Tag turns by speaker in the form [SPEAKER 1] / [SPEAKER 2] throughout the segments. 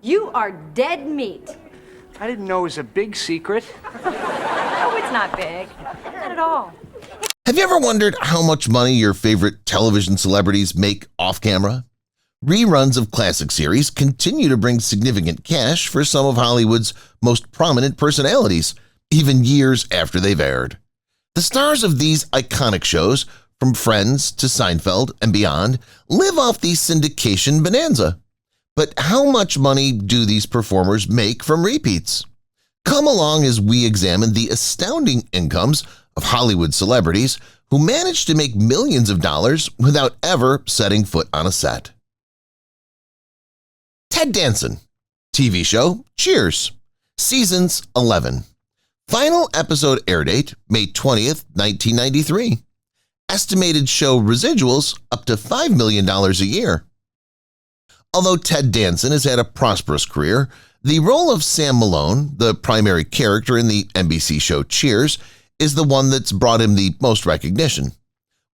[SPEAKER 1] You are dead meat.
[SPEAKER 2] I didn't know it was a big secret.
[SPEAKER 1] No, it's not big. Not at all.
[SPEAKER 3] Have you ever wondered how much money your favorite television celebrities make off-camera? Reruns of classic series continue to bring significant cash for some of Hollywood's most prominent personalities, even years after they've aired. The stars of these iconic shows, from Friends to Seinfeld and beyond, live off the syndication bonanza. But how much money do these performers make from repeats? Come along as we examine the astounding incomes of Hollywood celebrities who manage to make millions of dollars without ever setting foot on a set. Ted Danson. TV show Cheers. Seasons 11. Final episode air date May 20th, 1993. Estimated show residuals up to $5 million a year. Although Ted Danson has had a prosperous career, the role of Sam Malone, the primary character in the NBC show Cheers, is the one that's brought him the most recognition.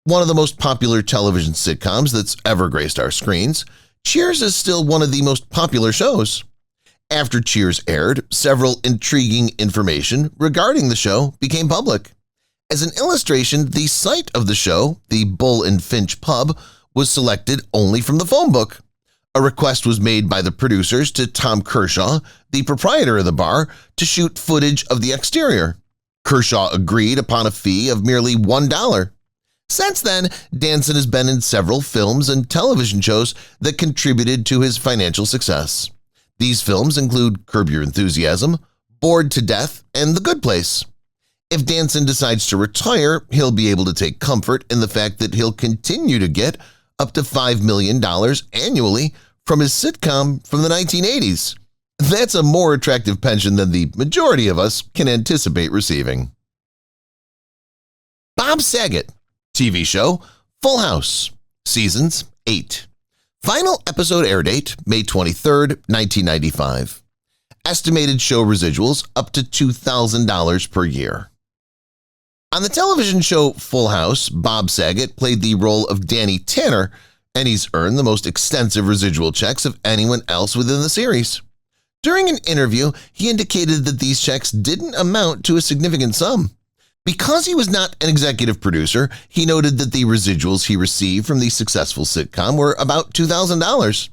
[SPEAKER 3] One of the most popular television sitcoms that's ever graced our screens, Cheers is still one of the most popular shows. After Cheers aired, several intriguing information regarding the show became public. As an illustration, the site of the show, the Bull and Finch Pub, was selected only from the phone book. A request was made by the producers to Tom Kershaw, the proprietor of the bar, to shoot footage of the exterior. Kershaw agreed upon a fee of merely $1. Since then, Danson has been in several films and television shows that contributed to his financial success. These films include Curb Your Enthusiasm, Bored to Death, and The Good Place. If Danson decides to retire, he'll be able to take comfort in the fact that he'll continue to get up to $5 million annually from his sitcom from the 1980s. That's a more attractive pension than the majority of us can anticipate receiving. Bob Saget. TV show Full House. Seasons 8. Final episode air date May 23rd, 1995. Estimated show residuals up to $2,000 per year. On the television show Full House, Bob Saget played the role of Danny Tanner, and he's earned the most extensive residual checks of anyone else within the series. During an interview, he indicated that these checks didn't amount to a significant sum. Because he was not an executive producer, he noted that the residuals he received from the successful sitcom were about $2,000.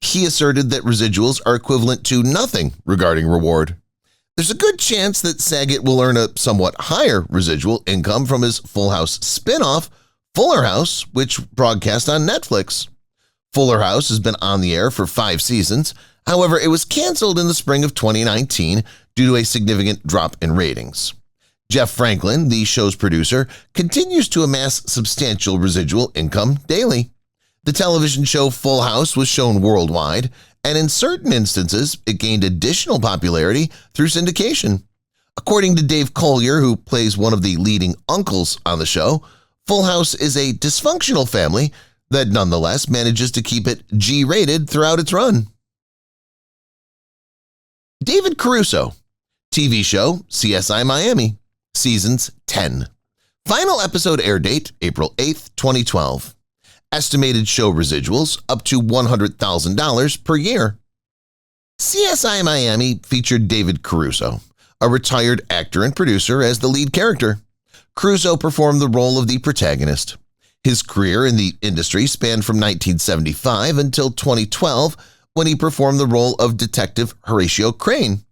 [SPEAKER 3] He asserted that residuals are equivalent to nothing regarding reward. There's a good chance that Saget will earn a somewhat higher residual income from his Full House spin-off, Fuller House, which broadcast on Netflix. Fuller House has been on the air for 5 seasons. However, it was canceled in the spring of 2019 due to a significant drop in ratings. Jeff Franklin, the show's producer, continues to amass substantial residual income daily. The television show Full House was shown worldwide, and in certain instances, it gained additional popularity through syndication. According to Dave Collier, who plays one of the leading uncles on the show, Full House is a dysfunctional family that nonetheless manages to keep it G-rated throughout its run. David Caruso. TV show CSI Miami. Seasons 10. Final episode air date April 8th, 2012. Estimated show residuals up to $100,000 per year. CSI Miami featured David Caruso, a retired actor and producer, as the lead character. Caruso performed the role of the protagonist. His career in the industry spanned from 1975 until 2012, when he performed the role of Detective Horatio Crane.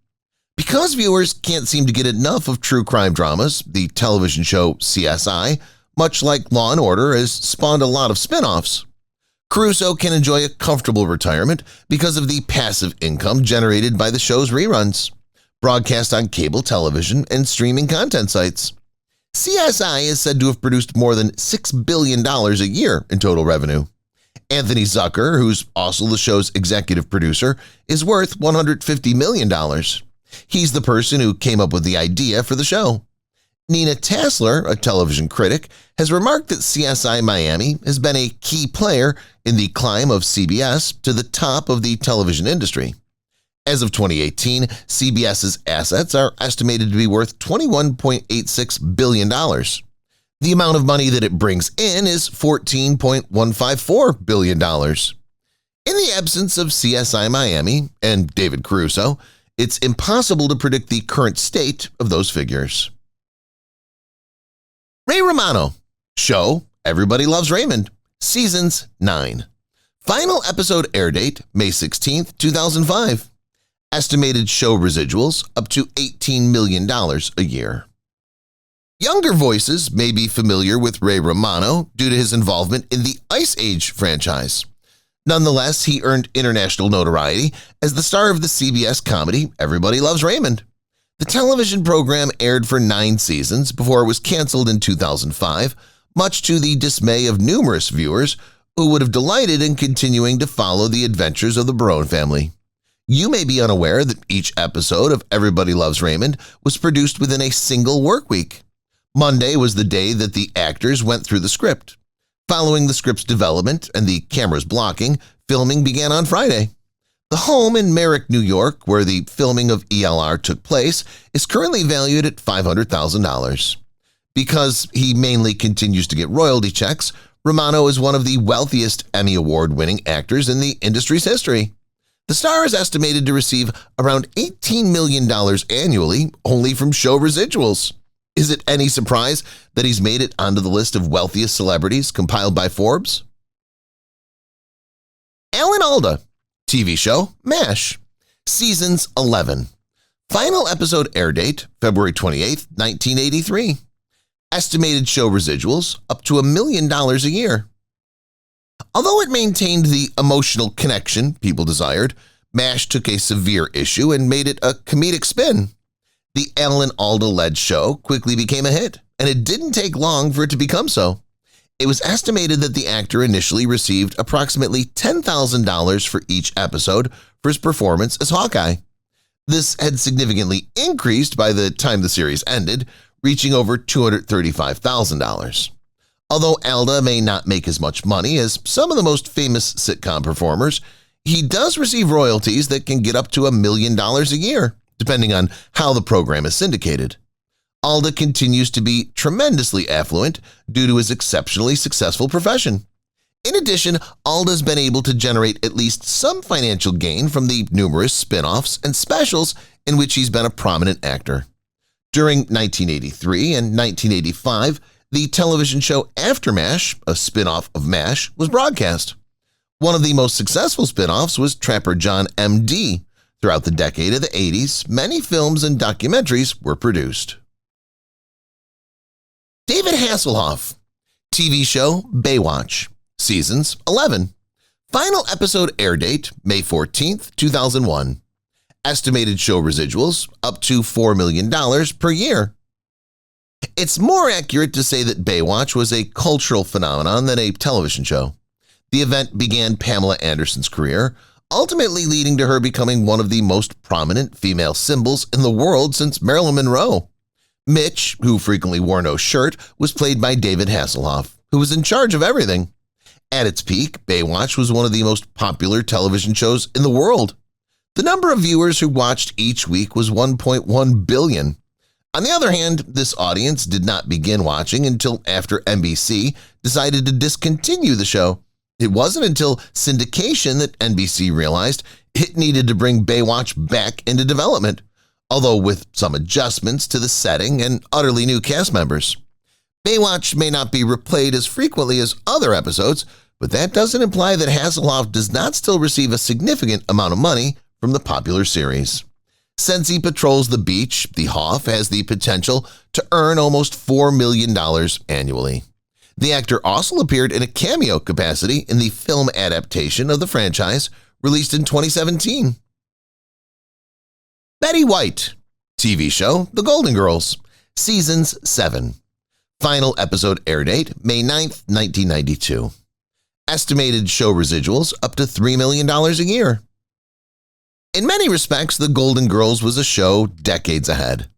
[SPEAKER 3] Because viewers can't seem to get enough of true crime dramas, the television show CSI, much like Law & Order, has spawned a lot of spin-offs. Caruso can enjoy a comfortable retirement because of the passive income generated by the show's reruns, broadcast on cable television and streaming content sites. CSI is said to have produced more than $6 billion a year in total revenue. Anthony Zucker, who's also the show's executive producer, is worth $150 million. He's the person who came up with the idea for the show. Nina Tassler, a television critic, has remarked that CSI Miami has been a key player in the climb of CBS to the top of the television industry. As of 2018, CBS's assets are estimated to be worth $21.86 billion. The amount of money that it brings in is $14.154 billion. In the absence of CSI Miami and David Caruso, it's impossible to predict the current state of those figures. Ray Romano, show Everybody Loves Raymond, Seasons 9. Final episode air date, May 16, 2005. Estimated show residuals up to $18 million a year. Younger voices may be familiar with Ray Romano due to his involvement in the Ice Age franchise. Nonetheless, he earned international notoriety as the star of the CBS comedy Everybody Loves Raymond. The television program aired for 9 seasons before it was canceled in 2005, much to the dismay of numerous viewers who would have delighted in continuing to follow the adventures of the Barone family. You may be unaware that each episode of Everybody Loves Raymond was produced within a single work week. Monday was the day that the actors went through the script. Following the script's development and the camera's blocking, filming began on Friday. The home in Merrick, New York, where the filming of ELR took place, is currently valued at $500,000. Because he mainly continues to get royalty checks, Romano is one of the wealthiest Emmy Award-winning actors in the industry's history. The star is estimated to receive around $18 million annually only from show residuals. Is it any surprise that he's made it onto the list of wealthiest celebrities compiled by Forbes? Alan Alda, TV show MASH, Seasons 11. Final episode air date, February 28, 1983. Estimated show residuals up to $1 million a year. Although it maintained the emotional connection people desired, MASH took a severe issue and made it a comedic spin. The Alan Alda-led show quickly became a hit, and it didn't take long for it to become so. It was estimated that the actor initially received approximately $10,000 for each episode for his performance as Hawkeye. This had significantly increased by the time the series ended, reaching over $235,000. Although Alda may not make as much money as some of the most famous sitcom performers, he does receive royalties that can get up to $1 million a year, depending on how the program is syndicated. Alda continues to be tremendously affluent due to his exceptionally successful profession. In addition, Alda's been able to generate at least some financial gain from the numerous spin-offs and specials in which he's been a prominent actor. During 1983 and 1985, the television show After MASH, a spin-off of MASH, was broadcast. One of the most successful spin-offs was Trapper John M.D. Throughout the decade of the 80s, many films and documentaries were produced. David Hasselhoff, TV show Baywatch, Seasons 11. Final episode air date, May 14, 2001. Estimated show residuals up to $4 million per year. It's more accurate to say that Baywatch was a cultural phenomenon than a television show. The event began Pamela Anderson's career, ultimately leading to her becoming one of the most prominent female symbols in the world since Marilyn Monroe. Mitch, who frequently wore no shirt, was played by David Hasselhoff, who was in charge of everything. At its peak, Baywatch was one of the most popular television shows in the world. The number of viewers who watched each week was 1.1 billion. On the other hand, this audience did not begin watching until after NBC decided to discontinue the show. It wasn't until syndication that NBC realized it needed to bring Baywatch back into development, although with some adjustments to the setting and utterly new cast members. Baywatch may not be replayed as frequently as other episodes, but that doesn't imply that Hasselhoff does not still receive a significant amount of money from the popular series. Since he patrols the beach, the Hoff has the potential to earn almost $4 million annually. The actor also appeared in a cameo capacity in the film adaptation of the franchise released in 2017. Betty White, TV show The Golden Girls, Seasons 7. Final episode air date, May 9, 1992. Estimated show residuals up to $3 million a year. In many respects, The Golden Girls was a show decades ahead.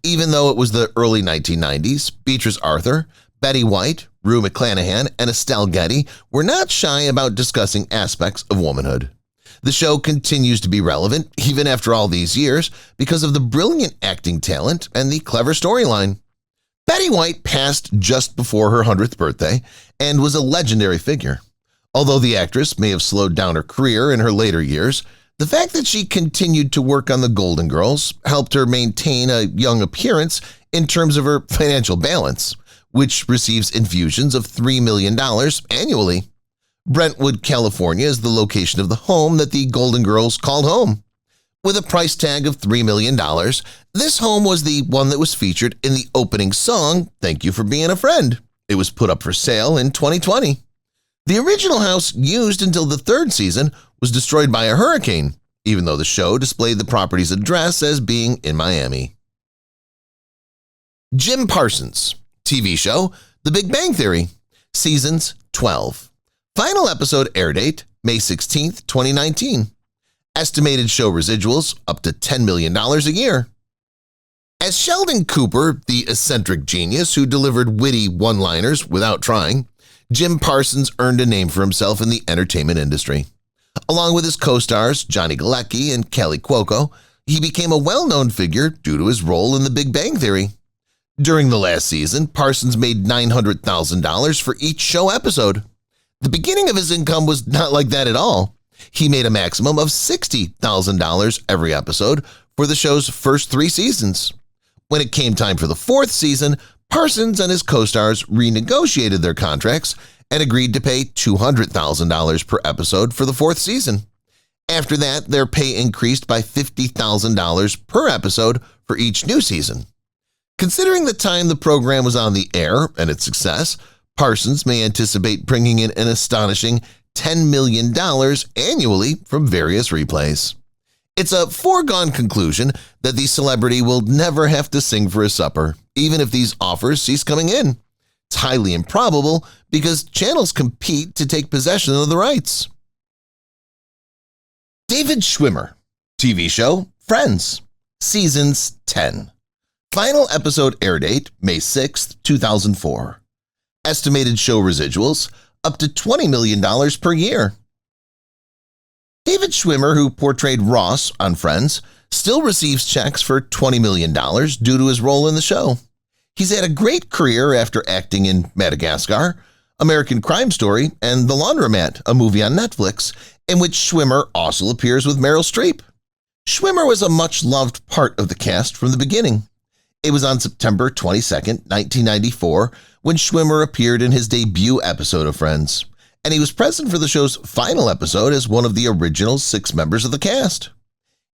[SPEAKER 3] Even though it was the early 1990s, Beatrice Arthur, Betty White, Rue McClanahan, and Estelle Getty were not shy about discussing aspects of womanhood. The show continues to be relevant even after all these years because of the brilliant acting talent and the clever storyline. Betty White passed just before her 100th birthday and was a legendary figure. Although the actress may have slowed down her career in her later years, the fact that she continued to work on The Golden Girls helped her maintain a young appearance in terms of her financial balance, which receives infusions of $3 million annually. Brentwood, California is the location of the home that the Golden Girls called home. With a price tag of $3 million, this home was the one that was featured in the opening song, Thank You for Being a Friend. It was put up for sale in 2020. The original house used until the third season was destroyed by a hurricane, even though the show displayed the property's address as being in Miami. Jim Parsons, TV show The Big Bang Theory, Seasons 12. Final episode air date, May 16, 2019. Estimated show residuals up to $10 million a year. As Sheldon Cooper, the eccentric genius who delivered witty one-liners without trying, Jim Parsons earned a name for himself in the entertainment industry. Along with his co-stars Johnny Galecki and Kelly Cuoco, he became a well-known figure due to his role in The Big Bang Theory. During the last season, Parsons made $900,000 for each show episode. The beginning of his income was not like that at all. He made a maximum of $60,000 every episode for the show's first 3 seasons. When it came time for the 4th season, Parsons and his co-stars renegotiated their contracts and agreed to pay $200,000 per episode for the 4th season. After that, their pay increased by $50,000 per episode for each new season. Considering the time the program was on the air and its success, Parsons may anticipate bringing in an astonishing $10 million annually from various replays. It's a foregone conclusion that the celebrity will never have to sing for his supper, even if these offers cease coming in. It's highly improbable because channels compete to take possession of the rights. David Schwimmer, TV show Friends, Seasons 10. Final episode air date, May 6, 2004. Estimated show residuals, up to $20 million per year. David Schwimmer, who portrayed Ross on Friends, still receives checks for $20 million due to his role in the show. He's had a great career after acting in Madagascar, American Crime Story, and The Laundromat, a movie on Netflix, in which Schwimmer also appears with Meryl Streep. Schwimmer was a much-loved part of the cast from the beginning. It was on September 22, 1994, when Schwimmer appeared in his debut episode of Friends, and he was present for the show's final episode as one of the original 6 members of the cast.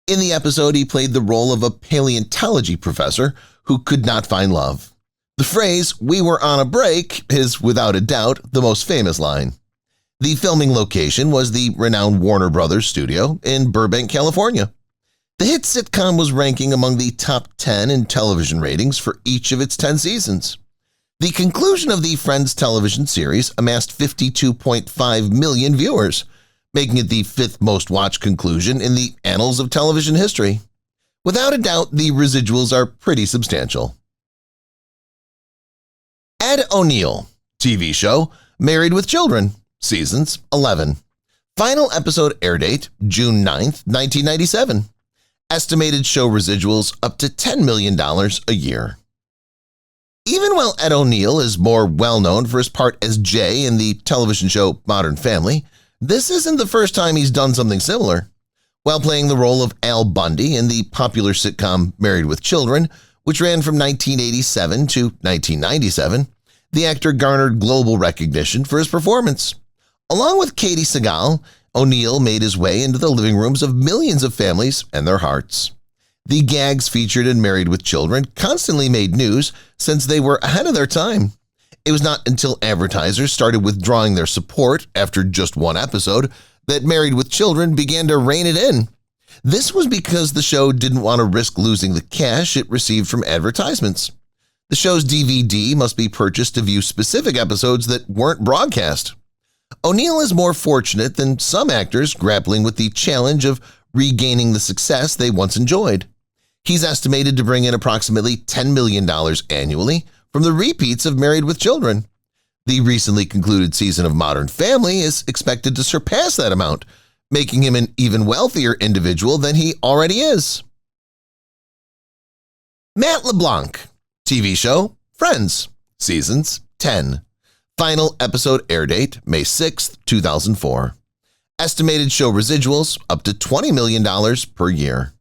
[SPEAKER 3] In the episode, he played the role of a paleontology professor who could not find love. The phrase, "we were on a break," is without a doubt the most famous line. The filming location was the renowned Warner Brothers studio in Burbank, California. The hit sitcom was ranking among the top 10 in television ratings for each of its 10 seasons. The conclusion of the Friends television series amassed 52.5 million viewers, making it the 5th most watched conclusion in the annals of television history. Without a doubt, the residuals are pretty substantial. Ed O'Neill, TV show Married with Children, Seasons 11. Final episode air date, June 9, 1997. Estimated show residuals up to $10 million a year. Even while Ed O'Neill is more well-known for his part as Jay in the television show Modern Family, this isn't the first time he's done something similar. While playing the role of Al Bundy in the popular sitcom Married with Children, which ran from 1987 to 1997, the actor garnered global recognition for his performance. Along with Katie Sagal, O'Neill made his way into the living rooms of millions of families and their hearts. The gags featured in Married with Children constantly made news since they were ahead of their time. It was not until advertisers started withdrawing their support after just one episode that Married with Children began to rein it in. This was because the show didn't want to risk losing the cash it received from advertisements. The show's DVD must be purchased to view specific episodes that weren't broadcast. O'Neill is more fortunate than some actors grappling with the challenge of regaining the success they once enjoyed. He's estimated to bring in approximately $10 million annually from the repeats of Married with Children. The recently concluded season of Modern Family is expected to surpass that amount, making him an even wealthier individual than he already is. Matt LeBlanc, TV show Friends, Seasons 10. Final episode air date, May 6, 2004. Estimated show residuals up to $20 million per year.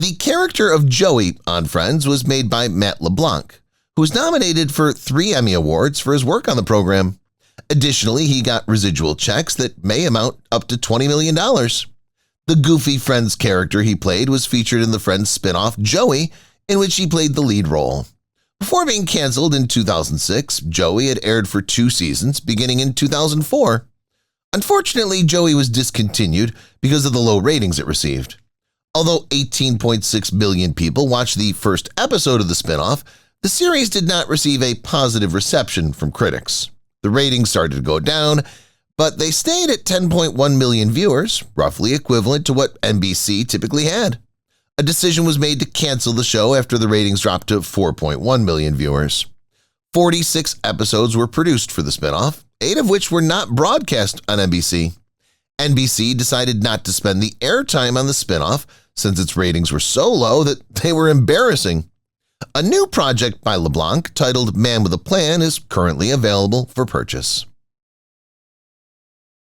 [SPEAKER 3] The character of Joey on Friends was made by Matt LeBlanc, who was nominated for 3 Emmy Awards for his work on the program. Additionally, he got residual checks that may amount up to $20 million. The goofy Friends character he played was featured in the Friends spin-off Joey, in which he played the lead role. Before being canceled in 2006, Joey had aired for 2 seasons, beginning in 2004. Unfortunately, Joey was discontinued because of the low ratings it received. Although 18.6 million people watched the first episode of the spin-off, the series did not receive a positive reception from critics. The ratings started to go down, but they stayed at 10.1 million viewers, roughly equivalent to what NBC typically had. A decision was made to cancel the show after the ratings dropped to 4.1 million viewers. 46 episodes were produced for the spinoff, 8 of which were not broadcast on NBC. NBC decided not to spend the airtime on the spinoff since its ratings were so low that they were embarrassing. A new project by LeBlanc titled Man with a Plan is currently available for purchase.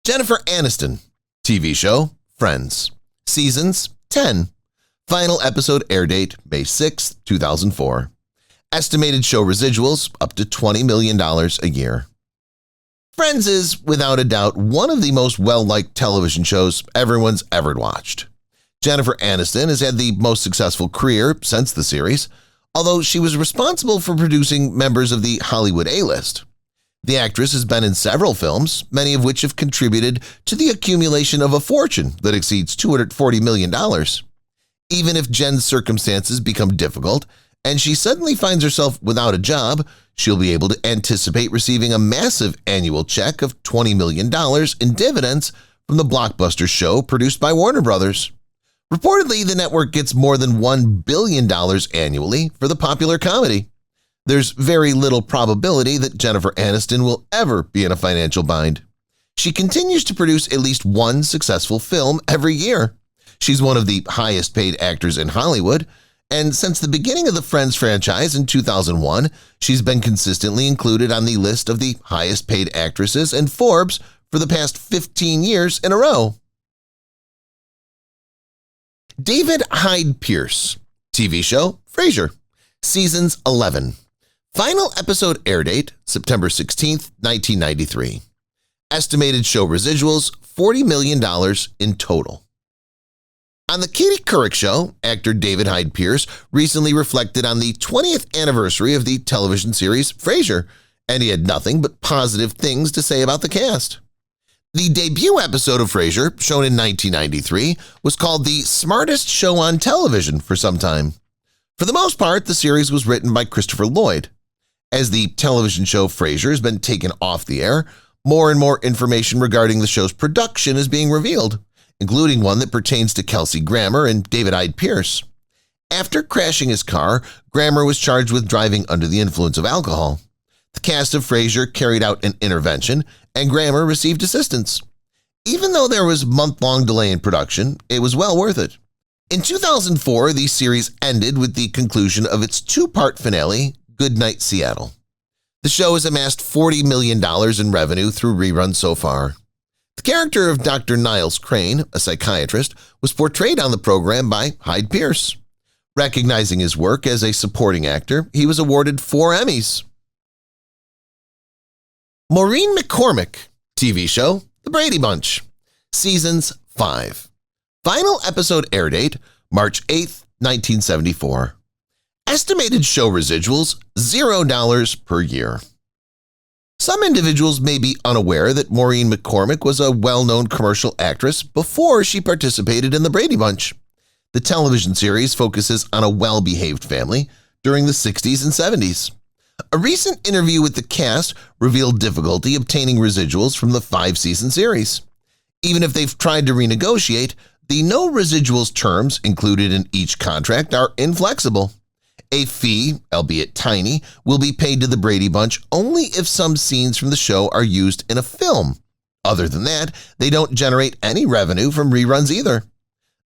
[SPEAKER 3] Jennifer Aniston, TV show Friends, seasons 10. Final episode air date May 6, 2004. Estimated show residuals up to $20 million a year. Friends is, without a doubt, one of the most well-liked television shows everyone's ever watched. Jennifer Aniston has had the most successful career since the series, although she was responsible for producing members of the Hollywood A-list. The actress has been in several films, many of which have contributed to the accumulation of a fortune that exceeds $240 million. Even if Jen's circumstances become difficult and she suddenly finds herself without a job, she'll be able to anticipate receiving a massive annual check of $20 million in dividends from the blockbuster show produced by Warner Brothers. Reportedly, the network gets more than $1 billion annually for the popular comedy. There's very little probability that Jennifer Aniston will ever be in a financial bind. She continues to produce at least one successful film every year. She's one of the highest paid actors in Hollywood, and since the beginning of the Friends franchise in 2001, she's been consistently included on the list of the highest paid actresses in Forbes for the past 15 years in a row. David Hyde Pierce, TV show Frasier, seasons 11. Final episode air date September 16, 1993. Estimated show residuals $40 million in total. On the Katie Couric Show, actor David Hyde Pierce recently reflected on the 20th anniversary of the television series Frasier, and he had nothing but positive things to say about the cast. The debut episode of Frasier, shown in 1993, was called the smartest show on television for some time. For the most part, the series was written by Christopher Lloyd. As the television show Frasier has been taken off the air, more and more information regarding the show's production is being revealed, including one that pertains to Kelsey Grammer and David Hyde Pierce. After crashing his car, Grammer was charged with driving under the influence of alcohol. The cast of Frasier carried out an intervention, and Grammer received assistance. Even though there was a month-long delay in production, it was well worth it. In 2004, the series ended with the conclusion of its 2-part finale, Goodnight Seattle. The show has amassed $40 million in revenue through reruns so far. The character of Dr. Niles Crane, a psychiatrist, was portrayed on the program by Hyde Pierce. Recognizing his work as a supporting actor, he was awarded 4 Emmys. Maureen McCormick, TV show The Brady Bunch, seasons 5. Final episode air date March 8, 1974. Estimated show residuals $0 per year. Some individuals may be unaware that Maureen McCormick was a well-known commercial actress before she participated in The Brady Bunch. The television series focuses on a well-behaved family during the 60s and 70s. A recent interview with the cast revealed difficulty obtaining residuals from the 5-season series. Even if they've tried to renegotiate, the no residuals terms included in each contract are inflexible. A fee, albeit tiny, will be paid to the Brady Bunch only if some scenes from the show are used in a film. Other than that, they don't generate any revenue from reruns either.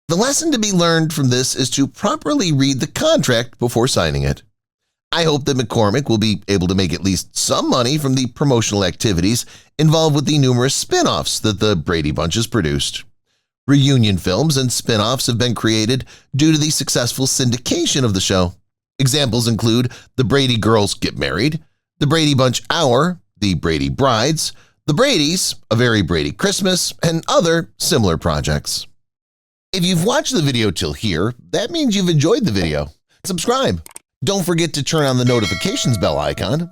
[SPEAKER 3] The lesson to be learned from this is to properly read the contract before signing it. I hope that McCormick will be able to make at least some money from the promotional activities involved with the numerous spin-offs that the Brady Bunch has produced. Reunion films and spin-offs have been created due to the successful syndication of the show. Examples include The Brady Girls Get Married, The Brady Bunch Hour, The Brady Brides, The Bradys, A Very Brady Christmas, and other similar projects. If you've watched the video till here, that means you've enjoyed the video. Subscribe. Don't forget to turn on the notifications bell icon